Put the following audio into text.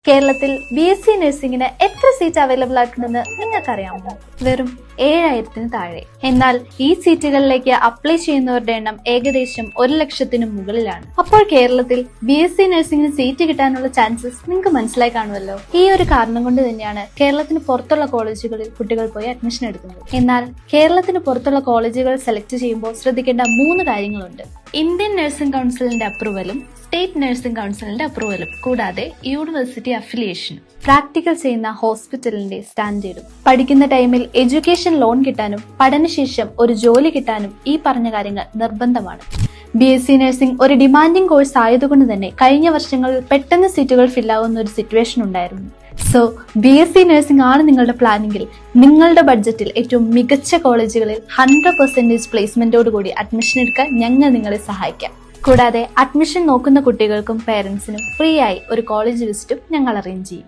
കേരളത്തിൽ BSc നഴ്സിംഗിന് എത്ര seat available ആയിട്ടുണ്ടെന്ന് നിങ്ങൾക്കറിയാമോ? വെറും 7,000-ന് താഴെ. എന്നാൽ ഈ സീറ്റുകളിലേക്ക് അപ്ലൈ ചെയ്യുന്നവരുടെ എണ്ണം ഏകദേശം 1,00,000-ന് മുകളിലാണ്. അപ്പോൾ കേരളത്തിൽ BSc നഴ്സിംഗിന് സീറ്റ് കിട്ടാനുള്ള ചാൻസസ് നിങ്ങൾക്ക് മനസ്സിലായി കാണുമല്ലോ. ഈ ഒരു കാരണം കൊണ്ട് തന്നെയാണ് കേരളത്തിന് പുറത്തുള്ള കോളേജുകളിൽ കുട്ടികൾ പോയി അഡ്മിഷൻ എടുക്കുന്നത്. എന്നാൽ കേരളത്തിന് പുറത്തുള്ള കോളേജുകൾ സെലക്ട് ചെയ്യുമ്പോൾ ശ്രദ്ധിക്കേണ്ട 3 കാര്യങ്ങളുണ്ട്. ഇന്ത്യൻ നഴ്സിംഗ് കൗൺസിലിന്റെ അപ്രൂവലും സ്റ്റേറ്റ് നഴ്സിംഗ് കൗൺസിലിന്റെ അപ്രൂവലും കൂടാതെ യൂണിവേഴ്സിറ്റി അഫിലിയേഷനും പ്രാക്ടിക്കൽ ചെയ്യുന്ന ഹോസ്പിറ്റലിന്റെ സ്റ്റാൻഡേർഡും പഠിക്കുന്ന ടൈമിൽ എഡ്യൂക്കേഷൻ ലോൺ കിട്ടാനും പഠനശേഷം ഒരു ജോലി കിട്ടാനും ഈ പറഞ്ഞ കാര്യങ്ങൾ നിർബന്ധമാണ്. BSc നഴ്സിംഗ് ഒരു ഡിമാൻഡിംഗ് കോഴ്സ് ആയതുകൊണ്ട് തന്നെ കഴിഞ്ഞ വർഷങ്ങളിൽ പെട്ടെന്ന് സീറ്റുകൾ ഫില്ലാവുന്ന ഒരു സിറ്റുവേഷൻ ഉണ്ടായിരുന്നു. സോ BSc നഴ്സിംഗ് ആണ് നിങ്ങളുടെ പ്ലാനെങ്കിൽ നിങ്ങളുടെ ബഡ്ജറ്റിൽ ഏറ്റവും മികച്ച കോളേജുകളിൽ 100% പ്ലേസ്മെന്റോടുകൂടി അഡ്മിഷൻ എടുക്കാൻ ഞങ്ങൾ നിങ്ങളെ സഹായിക്കാം. കൂടാതെ അഡ്മിഷൻ നോക്കുന്ന കുട്ടികൾക്കും പേരൻസിനും ഫ്രീ ആയി ഒരു കോളേജ് വിസിറ്റും ഞങ്ങൾ അറേഞ്ച് ചെയ്യും.